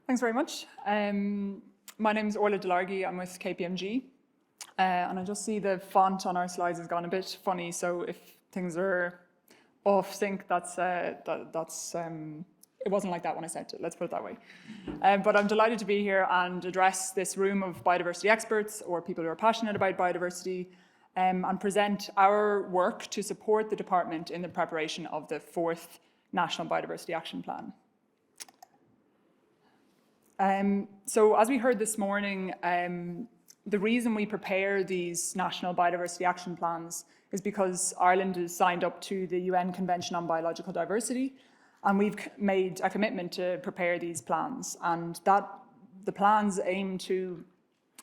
Thanks very much. My name is Orlaith Delargy. I'm with KPMG. And I just see the font on our slides has gone a bit funny, so if things are off sync, it wasn't like that when I sent it, let's put it that way. But I'm delighted to be here and address this room of biodiversity experts or people who are passionate about biodiversity and present our work to support the department in the preparation of the 4th National Biodiversity Action Plan. So as we heard this morning, the reason we prepare these national biodiversity action plans is because Ireland is signed up to the UN Convention on Biological Diversity, and we've made a commitment to prepare these plans. And the plans aim to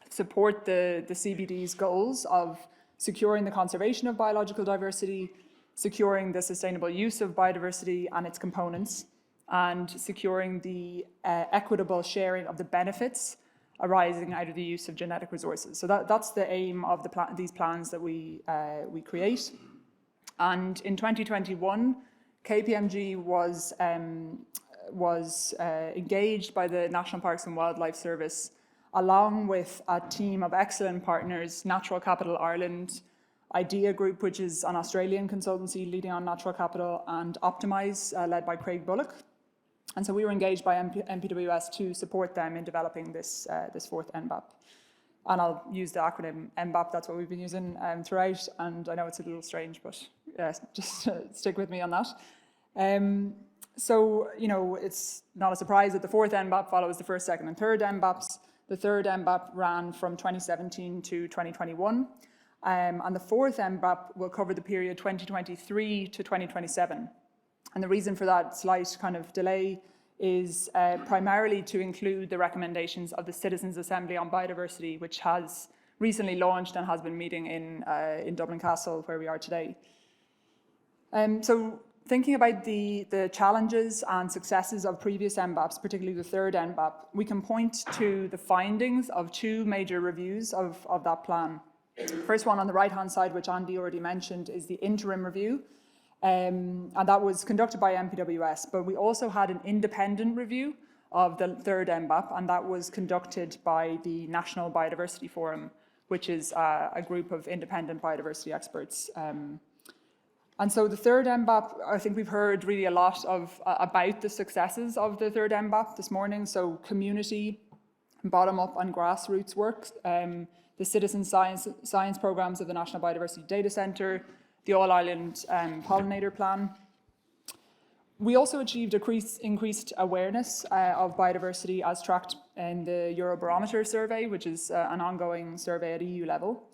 support the CBD's goals of securing the conservation of biological diversity, securing the sustainable use of biodiversity and its components, and securing the equitable sharing of the benefits arising out of the use of genetic resources. So that's the aim of these plans that we create. And in 2021, KPMG was engaged by the National Parks and Wildlife Service, along with a team of excellent partners, Natural Capital Ireland, Idea Group, which is an Australian consultancy leading on natural capital, and Optimise, led by Craig Bullock. And so we were engaged by NPWS to support them in developing this 4th NBAP. And I'll use the acronym NBAP, that's what we've been using throughout, and I know it's a little strange, but just stick with me on that. So, it's not a surprise that the 4th NBAP follows the 1st, 2nd and 3rd NBAPs. The 3rd NBAP ran from 2017 to 2021, and the 4th NBAP will cover the period 2023 to 2027. And the reason for that slight kind of delay is primarily to include the recommendations of the Citizens' Assembly on Biodiversity, which has recently launched and has been meeting in Dublin Castle, where we are today. So thinking about the challenges and successes of previous NBAPs, particularly the 3rd NBAP, we can point to the findings of 2 major reviews of that plan. First one on the right-hand side, which Andy already mentioned, is the interim review. And that was conducted by NPWS, but we also had an independent review of the 3rd NBAP, and that was conducted by the National Biodiversity Forum, which is a group of independent biodiversity experts. And so the 3rd NBAP, I think we've heard really a lot about the successes of the 3rd NBAP this morning. So community, bottom-up and grassroots work, the citizen science programs of the National Biodiversity Data Centre, the All-Ireland Pollinator Plan. We also achieved increased awareness of biodiversity as tracked in the Eurobarometer survey, which is an ongoing survey at EU level.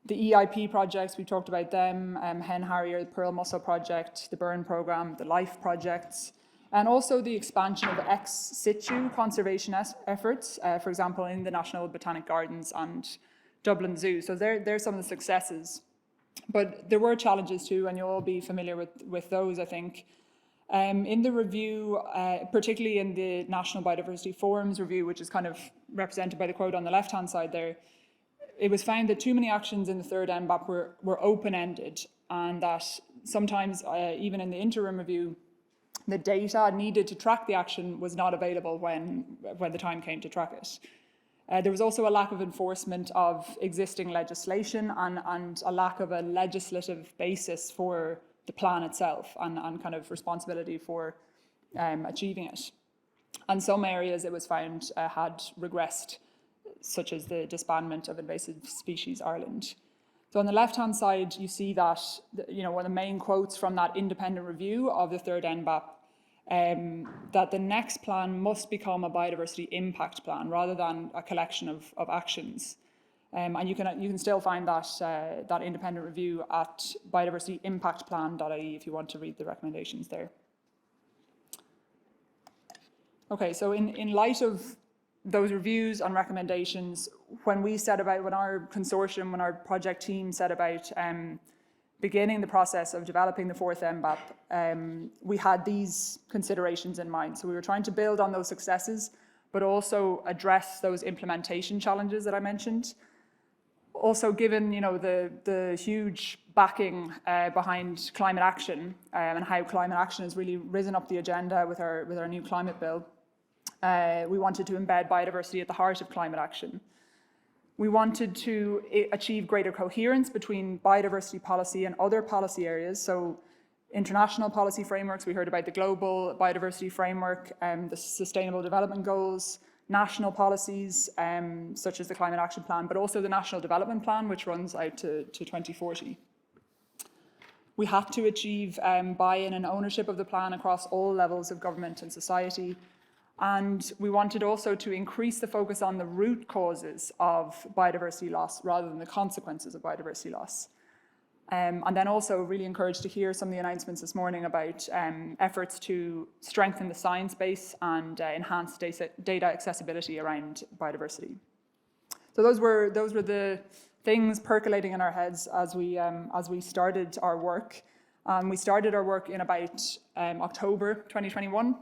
The EIP projects, we talked about them, Hen Harrier, the Pearl Mussel Project, the Burn Programme, the LIFE projects, and also the expansion of ex situ conservation efforts, for example, in the National Botanic Gardens and Dublin Zoo. So there's some of the successes. But there were challenges too, and you'll all be familiar with those, I think. In the review, particularly in the National Biodiversity Forum's review, which is kind of represented by the quote on the left-hand side there, it was found that too many actions in the 3rd NBAP were open-ended, and that sometimes, even in the interim review, the data needed to track the action was not available when the time came to track it. There was also a lack of enforcement of existing legislation and a lack of a legislative basis for the plan itself and kind of responsibility for achieving it. And some areas it was found had regressed, such as the disbandment of Invasive Species Ireland. So on the left-hand side, you see that one of the main quotes from that independent review of the 3rd NBAP, that the next plan must become a biodiversity impact plan rather than a collection of actions. And you can still find that independent review at biodiversityimpactplan.ie if you want to read the recommendations there. Okay, so in light of those reviews and recommendations, when our consortium, when our project team set about beginning the process of developing the 4th NBAP, we had these considerations in mind. So we were trying to build on those successes, but also address those implementation challenges that I mentioned. Also, given the huge backing behind climate action and how climate action has really risen up the agenda with our new climate bill, We wanted to embed biodiversity at the heart of climate action. We wanted to achieve greater coherence between biodiversity policy and other policy areas. So international policy frameworks, we heard about the global biodiversity framework, the sustainable development goals, national policies, such as the climate action plan, but also the national development plan, which runs out to 2040. We had to achieve buy-in and ownership of the plan across all levels of government and society. And we wanted also to increase the focus on the root causes of biodiversity loss rather than the consequences of biodiversity loss. And then also really encouraged to hear some of the announcements this morning about efforts to strengthen the science base and enhance data accessibility around biodiversity. So those were the things percolating in our heads as we started our work. We started our work in about October 2021.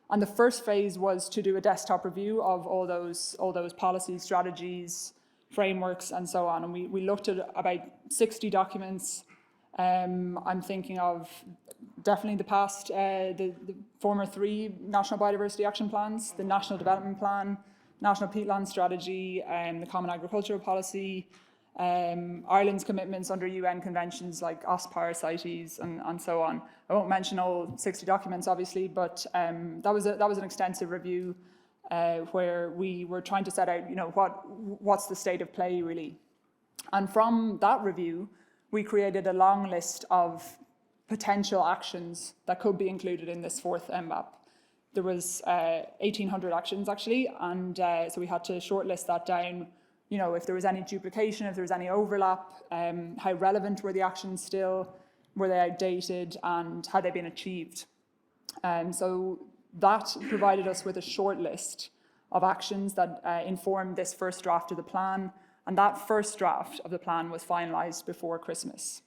And the first phase was to do a desktop review of all those policies, strategies, frameworks, and so on. And we looked at about 60 documents. I'm thinking of definitely the former 3 National Biodiversity Action Plans, the National Development Plan, National Peatland Strategy, the Common Agricultural Policy, Ireland's commitments under UN conventions like OSPAR, CITES, and so on. I won't mention all 60 documents, obviously, but that was an extensive review where we were trying to set out, what's the state of play really. And from that review, we created a long list of potential actions that could be included in this 4th MBAP. There was 1,800 actions actually, and so we had to shortlist that down. If there was any duplication, if there was any overlap, how relevant were the actions still, were they outdated, and had they been achieved? So that provided us with a short list of actions that informed this first draft of the plan, and that first draft of the plan was finalised before Christmas.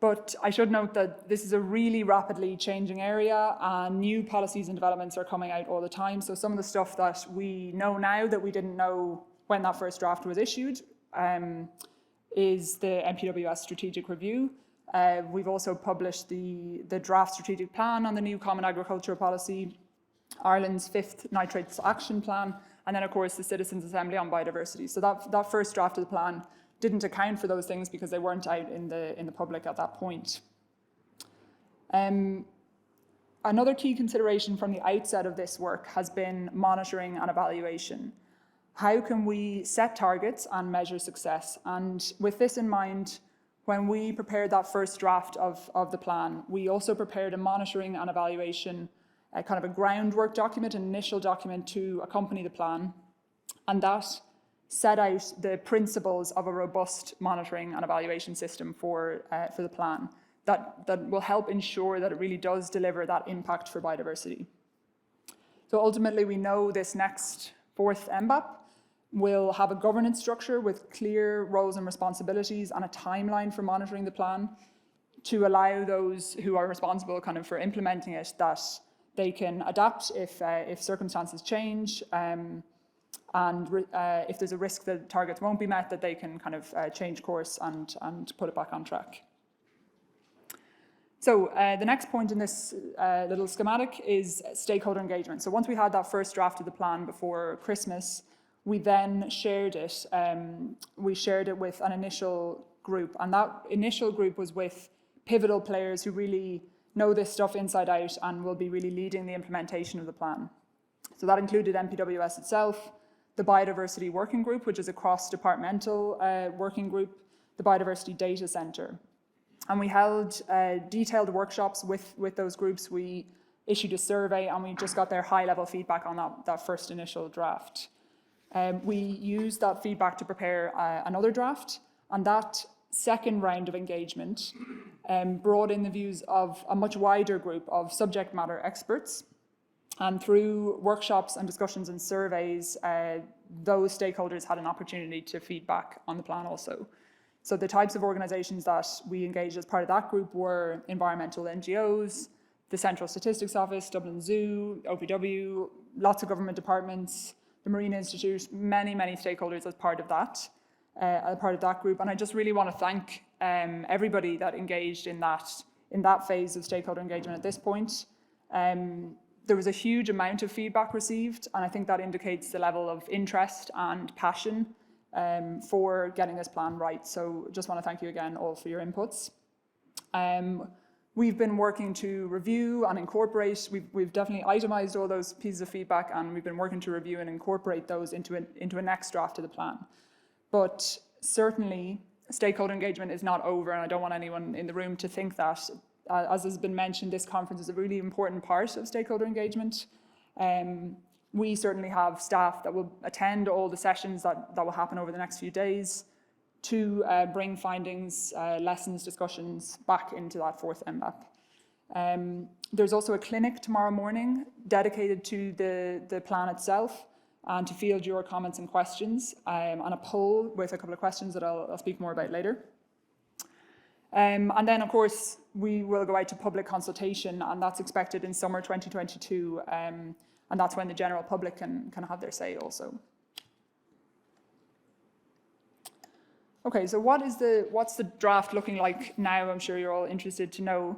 But I should note that this is a really rapidly changing area, and new policies and developments are coming out all the time. So some of the stuff that we know now that we didn't know when that first draft was issued is the NPWS strategic review. We've also published the draft strategic plan on the new Common Agricultural Policy, Ireland's 5th Nitrates Action Plan, and then of course the Citizens' Assembly on Biodiversity. So that first draft of the plan didn't account for those things because they weren't out in the public at that point. Another key consideration from the outset of this work has been monitoring and evaluation. How can we set targets and measure success? And with this in mind, when we prepared that first draft of the plan, we also prepared a monitoring and evaluation, kind of a groundwork document, an initial document to accompany the plan. And that set out the principles of a robust monitoring and evaluation system for the plan that will help ensure that it really does deliver that impact for biodiversity. So ultimately, we know this next 4th MBAP will have a governance structure with clear roles and responsibilities and a timeline for monitoring the plan to allow those who are responsible kind of for implementing it that they can adapt if circumstances change, and if there's a risk that targets won't be met, that they can kind of change course and put it back on track. So the next point in this little schematic is stakeholder engagement. So once we had that first draft of the plan before Christmas, we then shared it. We shared it with an initial group, and that initial group was with pivotal players who really know this stuff inside out and will be really leading the implementation of the plan. So that included NPWS itself, the Biodiversity Working Group, which is a cross-departmental working group, the Biodiversity Data Centre. And we held detailed workshops with those groups. We issued a survey, and we just got their high-level feedback on that first initial draft. We used that feedback to prepare another draft, and that second round of engagement brought in the views of a much wider group of subject matter experts. And through workshops and discussions and surveys, those stakeholders had an opportunity to feedback on the plan also. So the types of organisations that we engaged as part of that group were environmental NGOs, the Central Statistics Office, Dublin Zoo, OPW, lots of government departments, the Marine Institute, many stakeholders as part of that group. And I just really want to thank everybody that engaged in that phase of stakeholder engagement at this point. There was a huge amount of feedback received, and I think that indicates the level of interest and passion for getting this plan right. So just want to thank you again all for your inputs. We've been working to review and incorporate, we've definitely itemized all those pieces of feedback, and we've been working to review and incorporate those into a next draft of the plan. But certainly stakeholder engagement is not over, and I don't want anyone in the room to think that. As has been mentioned, this conference is a really important part of stakeholder engagement. We certainly have staff that will attend all the sessions that will happen over the next few days to bring findings, lessons, discussions back into that fourth MBAP. There's also a clinic tomorrow morning dedicated to the plan itself and to field your comments and questions, and a poll with a couple of questions that I'll speak more about later. And then, of course, we will go out to public consultation, and that's expected in summer 2022, and that's when the general public can have their say also. Okay, so what's the draft looking like now? I'm sure you're all interested to know.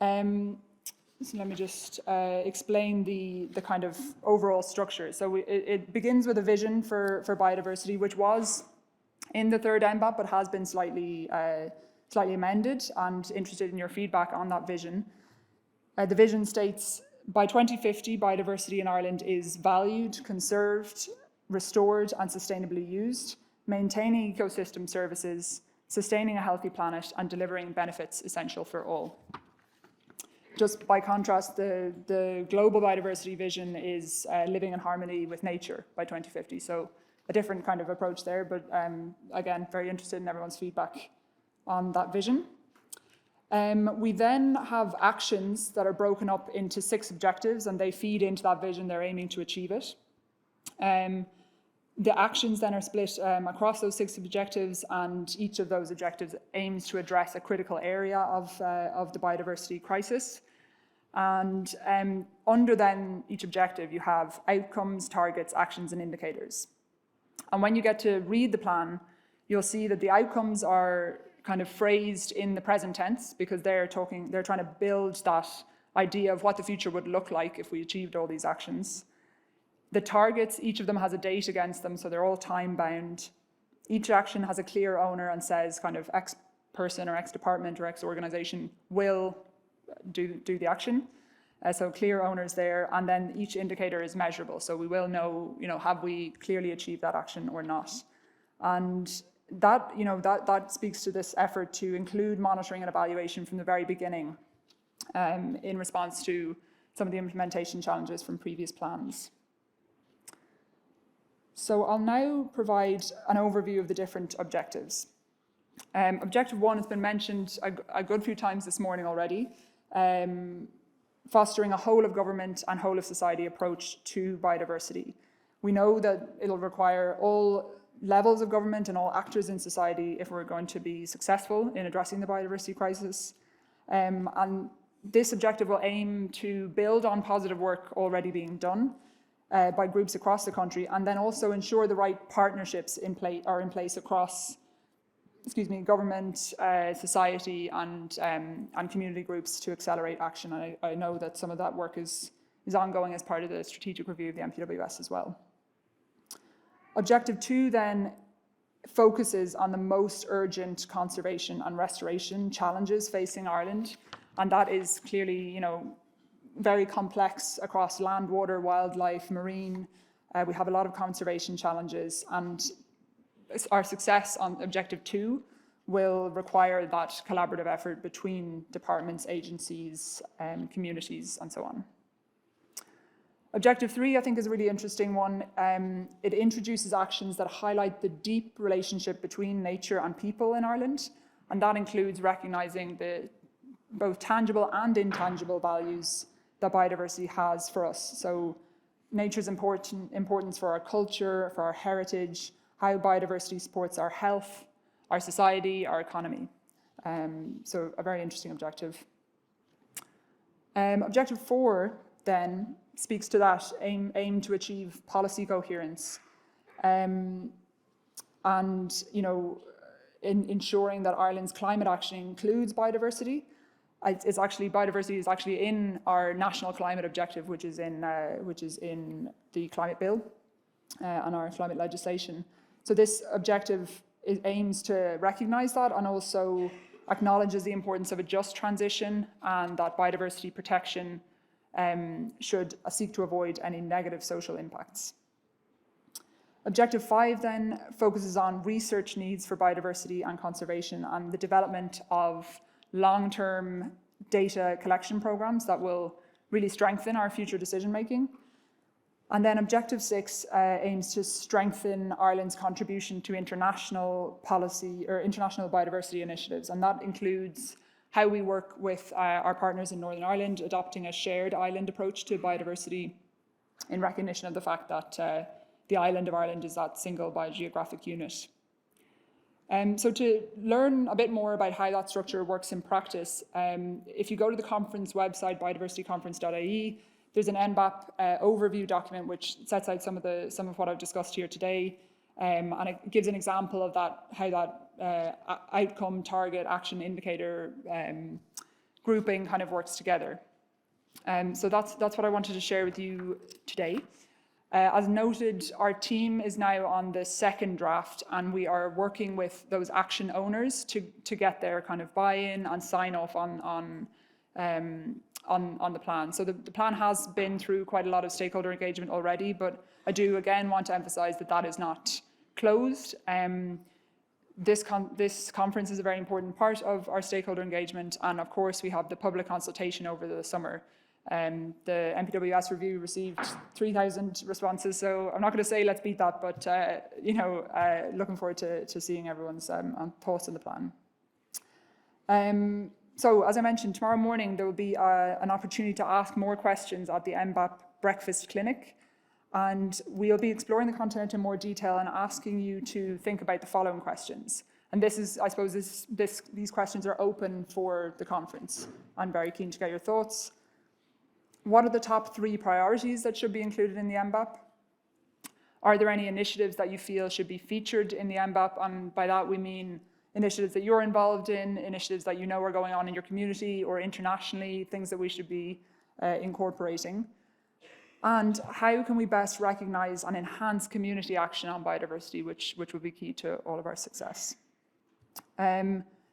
So let me just explain the kind of overall structure. So it begins with a vision for biodiversity, which was in the third MBAP, but has been slightly amended, and interested in your feedback on that vision. The vision states, by 2050, biodiversity in Ireland is valued, conserved, restored, and sustainably used, maintaining ecosystem services, sustaining a healthy planet, and delivering benefits essential for all. Just by contrast, the global biodiversity vision is living in harmony with nature by 2050. So a different kind of approach there, but again, very interested in everyone's feedback on that vision. We then have actions that are broken up into 6 objectives, and they feed into that vision. They're aiming to achieve it. The actions then are split across those 6 objectives, and each of those objectives aims to address a critical area of the biodiversity crisis. And under then each objective, you have outcomes, targets, actions, and indicators. And when you get to read the plan, you'll see that the outcomes are kind of phrased in the present tense, because they're trying to build that idea of what the future would look like if we achieved all these actions. The targets, each of them has a date against them, so they're all time bound. Each action has a clear owner and says kind of X person or X department or X organization will do the action. So clear owners there, and then each indicator is measurable. So we will know, have we clearly achieved that action or not? And that speaks to this effort to include monitoring and evaluation from the very beginning, in response to some of the implementation challenges from previous plans. So I'll now provide an overview of the different objectives. Objective 1 has been mentioned a good few times this morning already, fostering a whole of government and whole of society approach to biodiversity. We know that it'll require all levels of government and all actors in society if we're going to be successful in addressing the biodiversity crisis. And this objective will aim to build on positive work already being done by groups across the country, and then also ensure the right partnerships are in place across government, society, and community groups to accelerate action. And I know that some of that work is ongoing as part of the strategic review of the MPWS as well. Objective 2 then focuses on the most urgent conservation and restoration challenges facing Ireland, and that is clearly, very complex across land, water, wildlife, marine. We have a lot of conservation challenges, and our success on Objective 2 will require that collaborative effort between departments, agencies, communities, and so on. Objective 3, I think, is a really interesting one. It introduces actions that highlight the deep relationship between nature and people in Ireland, and that includes recognising the both tangible and intangible values that biodiversity has for us. So nature's importance for our culture, for our heritage, how biodiversity supports our health, our society, our economy. So a very interesting objective. Objective 4 then speaks to that aim to achieve policy coherence, and in ensuring that Ireland's climate action includes biodiversity, biodiversity is actually in our national climate objective, which is in the climate bill and our climate legislation. So this objective aims to recognise that and also acknowledges the importance of a just transition, and that biodiversity protection should seek to avoid any negative social impacts. Objective 5 then focuses on research needs for biodiversity and conservation and the development of long-term data collection programs that will really strengthen our future decision making. And then Objective 6 aims to strengthen Ireland's contribution to international policy or international biodiversity initiatives, and that includes how we work with our partners in Northern Ireland, adopting a shared island approach to biodiversity in recognition of the fact that the island of Ireland is that single biogeographic unit. So to learn a bit more about how that structure works in practice, if you go to the conference website, biodiversityconference.ie, there's an NBAP overview document which sets out some of what I've discussed here today, and it gives an example of that, how that outcome, target, action, indicator grouping kind of works together. So that's what I wanted to share with you today. As noted, our team is now on the second draft, and we are working with those action owners to get their kind of buy-in and sign off on the plan. So the plan has been through quite a lot of stakeholder engagement already, but I do again want to emphasize that is not closed. This conference is a very important part of our stakeholder engagement, and of course we have the public consultation over the summer. The MPWS review received 3,000 responses, so I'm not going to say let's beat that, but looking forward to seeing everyone's thoughts on the plan. So as I mentioned, tomorrow morning there will be an opportunity to ask more questions at the MBAP breakfast clinic, and we'll be exploring the content in more detail and asking you to think about the following questions. And this is, I suppose, these questions are open for the conference. I'm very keen to get your thoughts. What are the top 3 priorities that should be included in the MBAP? Are there any initiatives that you feel should be featured in the MBAP? And by that we mean initiatives that you're involved in, initiatives that you know are going on in your community or internationally, things that we should be incorporating. And how can we best recognise and enhance community action on biodiversity, which will be key to all of our success.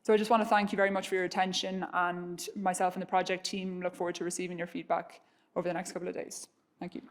So I just want to thank you very much for your attention, and myself and the project team look forward to receiving your feedback over the next couple of days. Thank you.